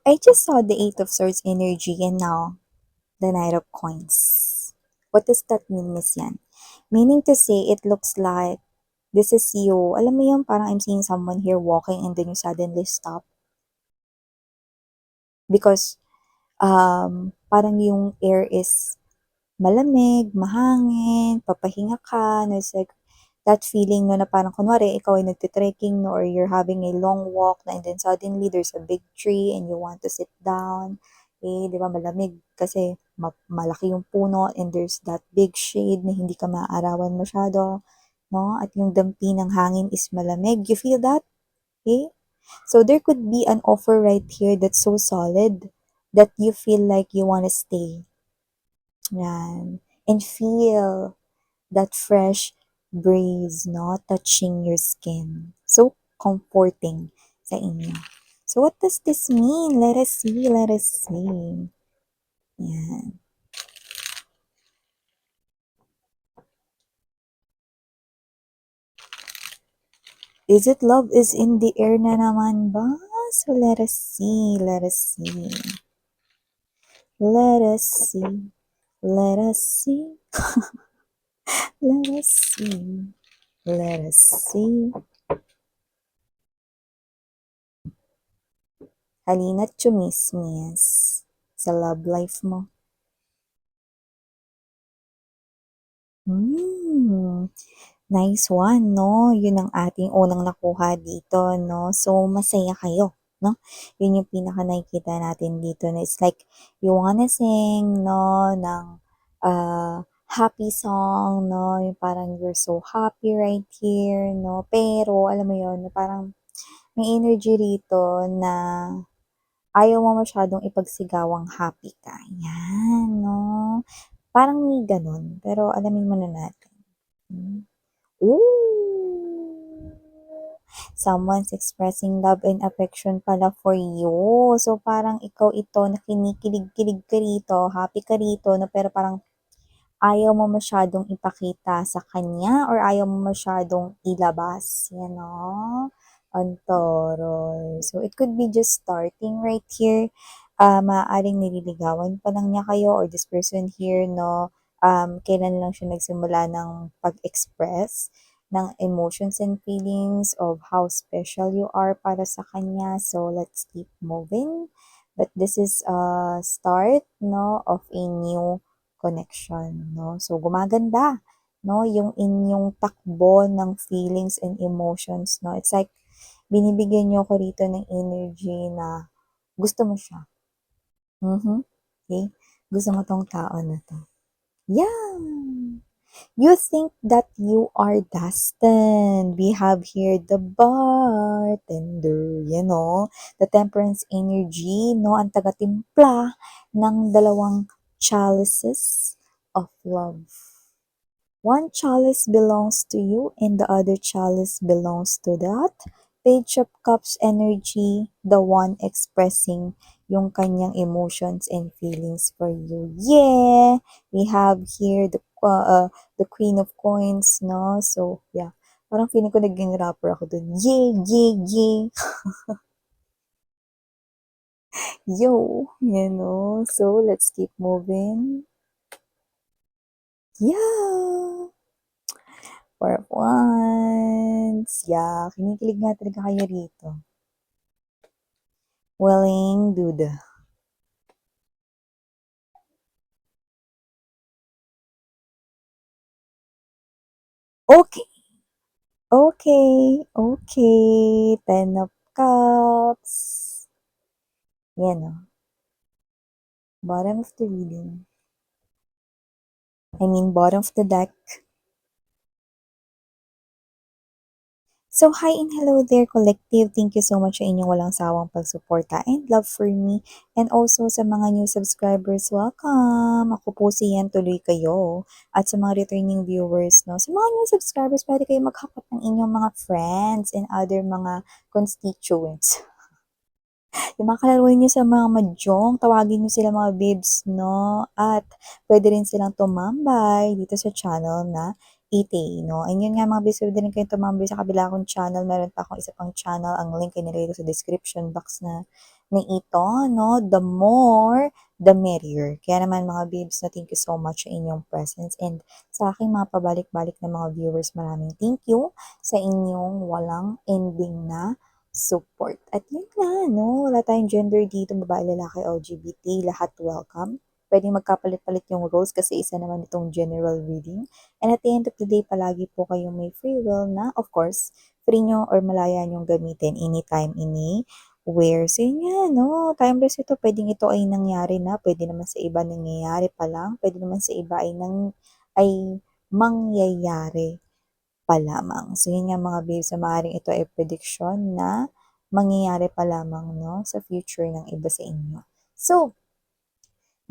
I just saw the Eight of Swords energy and now the Knight of Coins. What does that mean, Miss Yan? Meaning to say, it looks like this is you. Alam mo yun, parang I'm seeing someone here walking and then you suddenly stop. Because parang yung air is malamig, mahangin, papahinga ka, no, it's like that feeling no, na parang kunwari ikaw ay nagte-trekking no, or you're having a long walk na, and then suddenly there's a big tree and you want to sit down. Eh, di ba malamig kasi malaki yung puno and there's that big shade na hindi ka maaarawan masyado, no? At yung dampi ng hangin is malamig. You feel that? Okay? So there could be an offer right here that's so solid that you feel like you want to stay. Yan. And feel that fresh breeze, no, touching your skin. So comforting sa inyo. So what does this mean? Let us see, let us see. Yan. Is it love is in the air na naman ba? So let us see, let us see. Let us see, let us see. Let us see, let us see. Halina't chumismis sa love life mo. Nice one, no? Yun ang ating unang nakuha dito, no? So, masaya kayo, no? Yun yung pinaka nakikita natin dito na it's like you wanna sing, no, ng happy song, no? Yung parang you're so happy right here, no? Pero, alam mo yun, parang may energy rito na ayaw mo masyadong ipagsigawang happy ka. Yan, no? Parang may ganun. Pero alamin muna natin. Hmm. Ooh! Someone's expressing love and affection pala for you. So, parang ikaw ito na kinikilig-kilig ka rito, happy ka rito, no? Pero parang ayaw mo masyadong ipakita sa kanya or ayaw mo masyadong ilabas, you know? Antoroy. So, it could be just starting right here. Maaaring nililigawan pa lang niya kayo or this person here, no? Kailan lang siya nagsimula ng pag-express ng emotions and feelings of how special you are para sa kanya. So, let's keep moving. But this is a start, no, of a new connection, no? So, gumaganda, no, yung inyong takbo ng feelings and emotions, no? It's like, binibigyan niyo ako rito ng energy na gusto mo siya. Okay? Gusto mo tong tao na to. Yeah! You think that you are destined. We have here the bartender, you know, the temperance energy, no, ang taga-timpla ng dalawang chalices of love. One chalice belongs to you and the other chalice belongs to that Page of Cups energy, the one expressing yung kanyang emotions and feelings for you. Yeah! We have here the Queen of Coins, no? So, yeah. Parang feeling ko naging rapper ako dun. Yeah, yeah, yeah. Yo! You know? So, let's keep moving. Yeah! Four of Wands. Yeah, kinikilig nga talaga kayo rito. Willing, dude. Okay. Okay. Okay. Ten of Cups. Yan o. Bottom of the reading. I mean, bottom of the deck. So, hi and hello there, collective. Thank you so much sa inyong walang sawang pagsuporta and love for me. And also sa mga new subscribers, welcome! Ako po si Yan, tuloy kayo. At sa mga returning viewers, no, sa mga new subscribers, pwede kayo maghapat ng inyong mga friends and other mga constituents. Yung mga kalaruin nyo sa mga mahjong, tawagin nyo sila mga babes, no? At pwede rin silang tumambay dito sa channel na Ite, no? And yun nga mga babes, pwede rin kayong tumambay sa kabila akong channel. Meron pa akong isa pang channel. Ang link ay nilagay ko sa description box na na ito, no, the more, the merrier. Kaya naman mga babes, na thank you so much sa inyong presence and sa aking mga pabalik-balik na mga viewers, maraming thank you sa inyong walang ending na support. At yun nga, no, wala tayong gender dito, babae, lalaki, LGBT, lahat welcome. Pwedeng magkapalit-palit yung roles kasi isa naman itong general reading. And at the end of the day, palagi po kayong may free will na, of course, free nyo or malaya nyong gamitin anytime, anywhere. So yun nga, no, timeless ito. Pwedeng ito ay nangyari na, pwede naman sa iba nangyayari pa lang, pwede naman sa iba ay mangyayari pa lamang. So yun nga mga babes, sa maaaring ito ay prediction na mangyayari pa lamang, no, sa future ng iba sa inyo. So,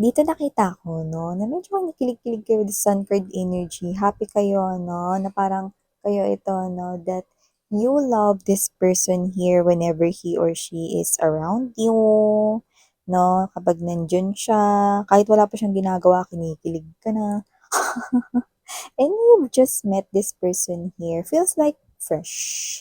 dito nakita ko, no, na medyo kinikilig-kilig kayo with sun card energy. Happy kayo, no, na parang kayo ito, no, that you love this person here whenever he or she is around you, no, kapag nandyan siya, kahit wala pa siyang ginagawa, kinikilig ka na. And you've just met this person here. Feels like fresh.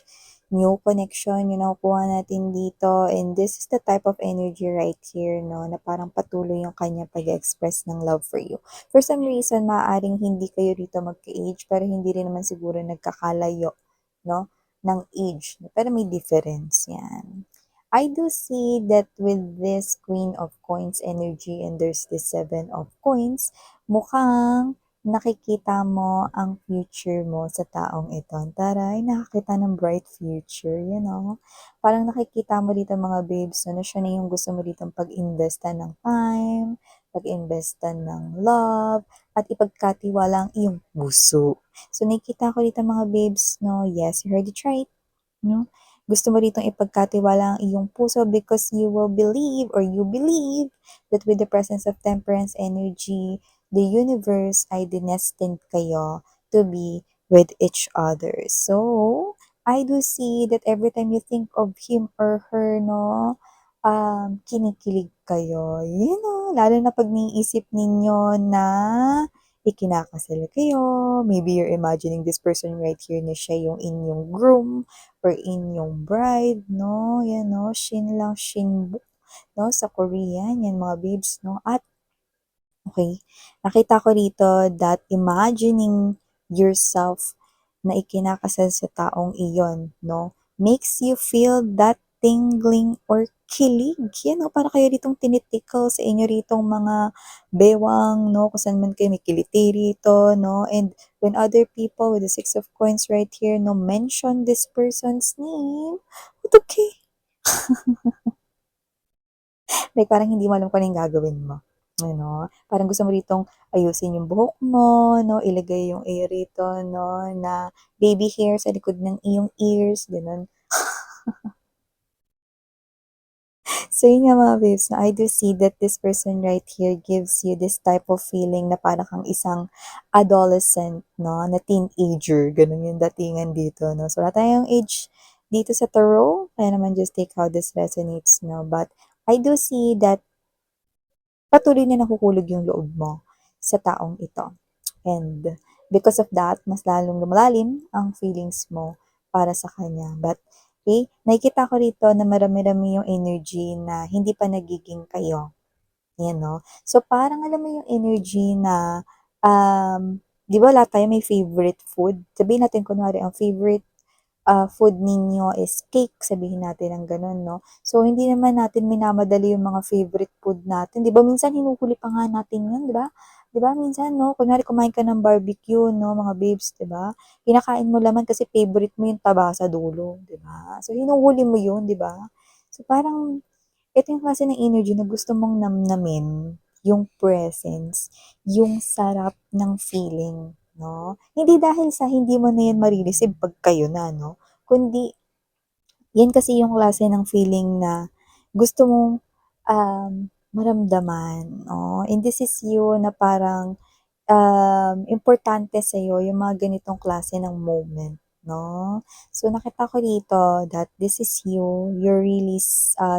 New connection yung nakukuha natin dito. And this is the type of energy right here, no, na parang patuloy yung kanya pag-express ng love for you. For some reason, maaaring hindi kayo rito magka-age, pero hindi rin naman siguro nagkakalayo, no, ng age. Pero may difference yan. I do see that with this Queen of Coins energy and there's this Seven of Coins, mukhang nakikita mo ang future mo sa taong ito. Taray, nakakita ng bright future, you know? Parang nakikita mo dito mga babes, no, na siya na yung gusto mo dito pag-investan ng time, pag-investan ng love, at ipagkatiwala ang iyong puso. So, nakikita ko dito mga babes, no, yes, you heard it right, no? Gusto mo ditong ipagkatiwala ang iyong puso because you will believe or you believe that with the presence of temperance energy, the universe ay dinestined kayo to be with each other. So, I do see that every time you think of him or her, no, kinikilig kayo. You know, lalo na pag niisip ninyo na ikinakasal kayo. Maybe you're imagining this person right here na siya yung inyong groom or inyong bride, no? Yan, no? Shin lang, shinbu, no? Sa Korean, yan mga babes, no? At okay. Nakita ko dito that imagining yourself na ikinakasal sa taong iyon, no, makes you feel that tingling or kilig. Yan, no, para kayo ditong tinitickle sa inyo ritong mga bewang, no, kung saan man kayo may kiliti rito, no, and when other people with the Six of Coins right here, no, mention this person's name, okay. Like, parang hindi mo alam kung ano yung gagawin mo. Ano, parang gusto mo ditong ayusin yung buhok mo, no, ilagay yung ear rito, no, na baby hair sa likod ng iyong ears, ganun. So, yun nga mga babes, na I do see that this person right here gives you this type of feeling na parang kang isang adolescent, no, na teenager, ganun yung datingan dito, no. So, wala tayong age dito sa tarot, kaya naman just take how this resonates, no. But, I do see that patuloy na nakukulog yung loob mo sa taong ito. And because of that, mas lalong lumalalim ang feelings mo para sa kanya. But, okay, nakikita ko rito na marami-rami yung energy na hindi pa nagiging kayo. Yan, no? So, parang alam mo yung energy na, di ba lahat tayo may favorite food? Sabihin natin, kunwari, ang favorite food ninyo is cake, sabihin natin ang ganun, no? So, hindi naman natin minamadali yung mga favorite food natin. Di ba, minsan hinuhuli pa nga natin yun, di ba? Di ba, minsan, no? Kunwari, kumain ka ng barbecue, no, mga babes, di ba? Kinakain mo laman kasi favorite mo yung taba sa dulo, di ba? So, hinuhuli mo yun, di ba? So, parang, ito yung klase ng energy na gusto mong namnamin, yung presence, yung sarap ng feeling, no? Hindi dahil sa hindi mo na yan marireceive pag kayo na, no? Kundi, yan kasi yung klase ng feeling na gusto mong maramdaman, no? And this is you na parang importante sa'yo yung mga ganitong klase ng moment, no? So, nakita ko dito that this is you, you're really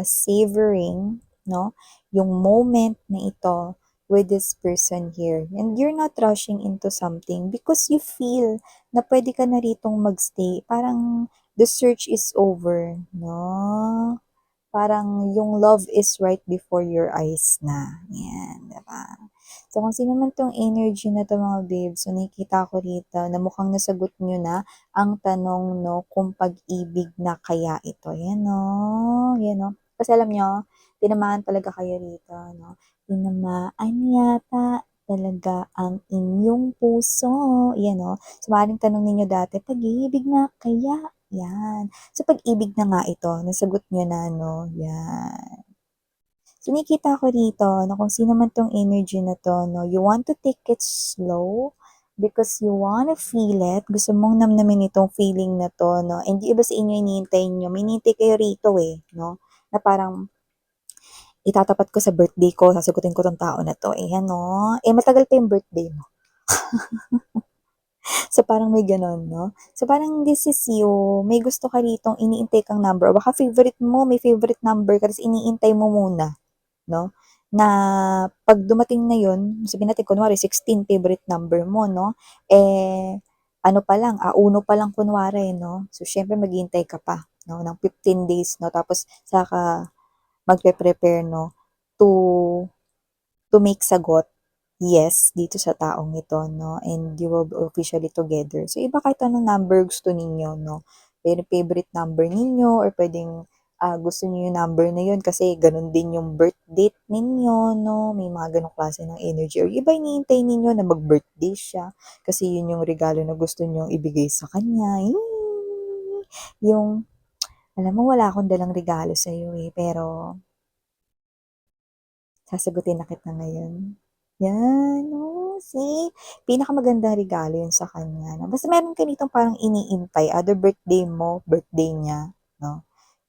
savoring, no? Yung moment na ito with this person here. And you're not rushing into something because you feel na pwede ka na ritong magstay. Parang the search is over, no? parang yung love is right before your eyes na. Yan, diba? So, kung sino man tong energy na to mga babes, so nakikita ko rito na mukhang nasagot nyo na ang tanong, no, kung pag-ibig na kaya ito. Yan, no? Yan, no? Kasi alam nyo, tinamaan talaga kayo rito, no? Tinamaan yata talaga ang inyong puso. Yan, no? So, maaaring tanong ninyo dati, pag-ibig na kaya? Yan. So, pag-ibig na nga ito, nasagot nyo na, no? Yan. So, nakikita ko dito na kung sino man tong energy na to, no, you want to take it slow because you want to feel it. Gusto mong namnamin itong feeling na to, no? And di iba sa inyo iniintay nyo. May iniintay kayo rito eh, no? Na parang itatapat ko sa birthday ko, sasagutin ko tong tao na to. Eh, ano? Eh, matagal pa yung birthday mo. So, parang may ganon, no? So, parang this is you. May gusto ka ritong iniintay kang number. O baka favorite mo, may favorite number ka, tapos iniintay mo muna, no? Na pag dumating na yun, sabihin natin, kunwari, 16 favorite number mo, no? Eh, ano pa lang, uno pa lang kunwari, no? So, syempre, maghihintay ka pa, no? Ng 15 days, no? Tapos, saka magpe-prepare, no? To make sagot, yes, dito sa taong ito, no? And you will be officially together. So, iba kahit anong number gusto ninyo, no? Pwede favorite number ninyo or pwedeng gusto niyo yung number na yun kasi ganun din yung birth date ninyo, no? May mga ganong klase ng energy. Or iba iniintay ninyo na mag-birthday siya kasi yun yung regalo na gusto niyo ibigay sa kanya. Yung, alam mo, wala akong dalang regalo sa iyo eh, pero sasagutin na kita ngayon. Yan, oh, see? Pinakamagandang regalo yun sa kanya. No? Basta meron ka ditong parang iniintay, other birthday mo, birthday niya, no?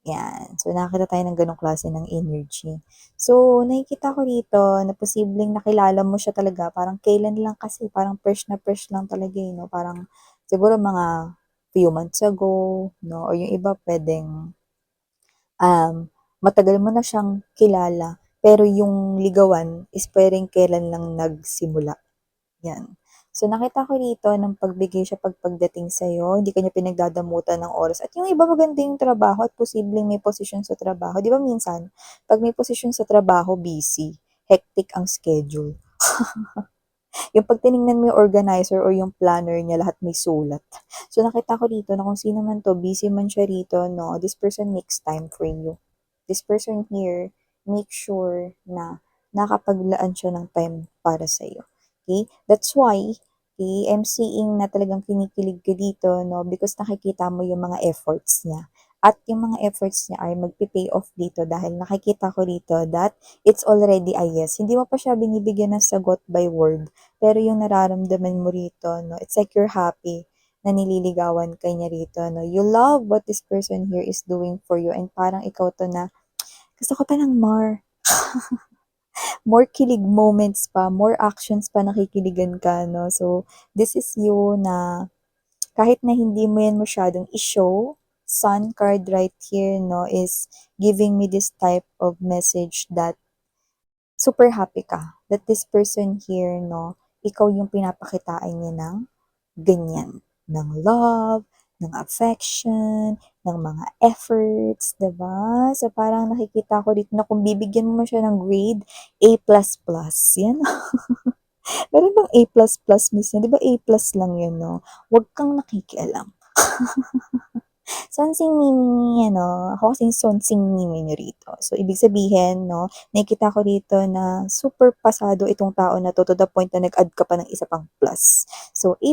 Yan. So, nakakita tayo ng ganong klase ng energy. So, nakikita ko dito na posibleng nakilala mo siya talaga. Parang kailan lang kasi, parang fresh na fresh lang talaga, no? Parang siguro mga few months ago, no? O yung iba pwedeng matagal mo na siyang kilala, pero yung ligawan is puwedeng kailan lang nagsimula, 'yan. So, nakita ko dito ng pagbigay siya pagdating sa'yo, hindi ka niya pinagdadamutan ng oras at yung iba maganda yung trabaho at posibleng may posisyon sa trabaho. 'Di ba minsan 'pag may posisyon sa trabaho, busy, hectic ang schedule. Yung 'pag tiningnan mo yung organizer or yung planner niya, lahat may sulat. So, nakita ko dito na kung sino man 'to, busy man siya rito, no, this person makes time for you. This person here, make sure na nakapaglaan siya ng time para sa'yo. Okay? That's why, okay, I'm seeing na talagang kinikilig ka dito, no, because nakikita mo yung mga efforts niya. At yung mga efforts niya ay magpi-pay off dito dahil nakikita ko dito that it's already a yes. Hindi mo pa siya binibigyan ng sagot by word, pero yung nararamdaman mo rito, no, it's like you're happy na nililigawan ka niya rito, no. You love what this person here is doing for you and parang ikaw to na, gusto ko pa ng more. More kilig moments pa, more actions pa nakikiligan ka, no. So, this is you na kahit na hindi mo yan masyadong i-show, Sun card right here, no, is giving me this type of message that super happy ka that this person here, no, ikaw yung pinapakitaan niya ng ganyan, ng love, ng affection, ng mga efforts, 'di ba? So, parang nakikita ko dito na kung bibigyan mo siya ng grade, A++, yan. Meron bang A++ miss yan? 'Di ba A+ lang yun, no? Huwag kang nakikialam. Sonsing Mimi, ano, ako kasing Sonsing Mimi niyo rito. So, ibig sabihin, no, nakikita ko dito na super pasado itong tao na to the point na nag-add ka pa ng isa pang plus. So, A++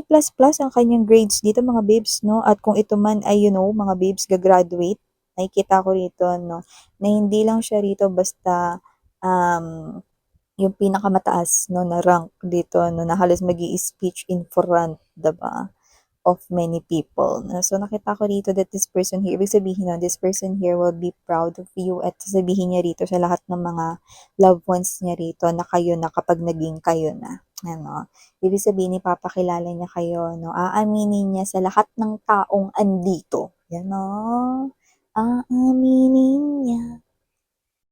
ang kanyang grades dito mga babes, no? At kung ito man ay, mga babes gagraduate, nakikita ko rito, no, na hindi lang siya rito basta yung pinakamataas, no, na rank dito, no, na halos mag-i-speech in front, 'di ba? Of many people. No? So, nakita ko dito that this person here, ibig sabihin na, this person here will be proud of you at sasabihin niya rito sa lahat ng mga loved ones niya rito na kayo na kapag naging kayo na. Ano, ibig sabihin, ipapakilala niya kayo, no? Aaminin niya sa lahat ng taong andito. Yan, no? Aaminin niya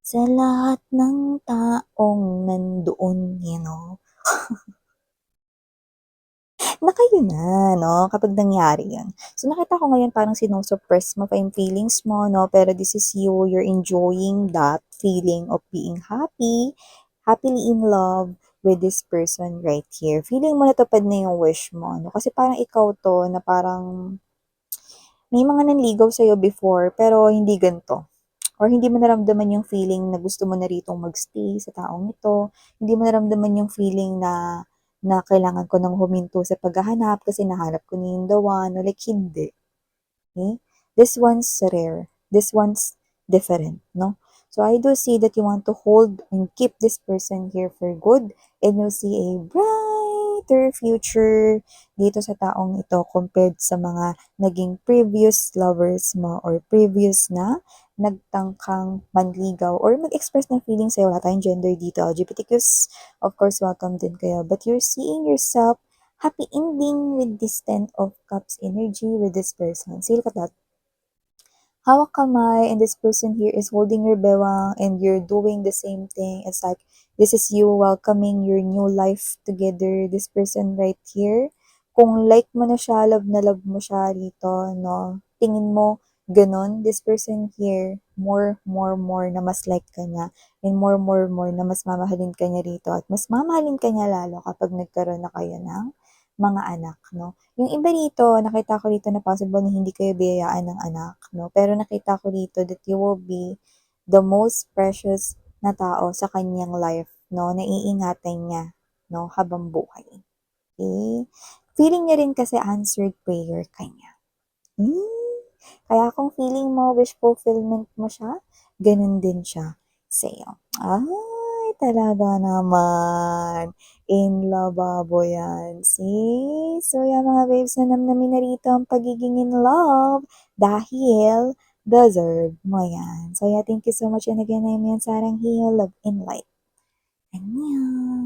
sa lahat ng taong nandoon, na kayo na, 'no, kapag nangyari 'yun. So, nakita ko ngayon parang sino-suppress mo pa yung feelings mo, 'no, pero this is you, you're enjoying that feeling of being happy, happily in love with this person right here. Feeling mo natupad na yung wish mo, 'no, kasi parang ikaw 'to na parang may mga nanligaw sa'yo before pero hindi ganito or hindi mo naramdaman yung feeling na gusto mo na ritong mag-stay sa taong ito, hindi mo naramdaman yung feeling na na kailangan ko ng huminto sa paghahanap kasi nahanap ko na yung the one, no, like hindi. Okay? This one's rare. This one's different, no? So I do see that you want to hold and keep this person here for good and you see a brighter future dito sa taong ito compared sa mga naging previous lovers mo or previous na nagtangkang manligaw or mag-express ng feelings sa'yo. Wala tayong gender dito. LGBTQs, of course, welcome din kayo. But you're seeing yourself happy ending with this Ten of Cups energy with this person. See, look at that. Hawak kamay and this person here is holding your bewang and you're doing the same thing. It's like, this is you welcoming your new life together. This person right here. Kung like mo na siya, love mo siya rito, no? Tingin mo, ganun. This person here, more na mas like ka niya. And more na mas mamahalin ka niya rito. At mas mamahalin ka niya lalo kapag nagkaroon na kayo ng mga anak, no? Yung iba rito, nakita ko rito na possible na hindi kayo biyayaan ng anak, no? Pero nakita ko rito that you will be the most precious na tao sa kanyang life, no? Naiingatan niya, no? Habang buhay. Okay? Feeling niya rin kasi answered prayer kanya. Kaya kung feeling mo wish fulfillment mo siya, ganun din siya sa'yo. Ay, talaga naman. In lababo yan. See? So, yan mga babes na namnamin na rito ang pagiging in love dahil deserve mo yan. So, yeah, thank you so much. And again, I'm yan Sarang Heal, Love and Light. Annyeong!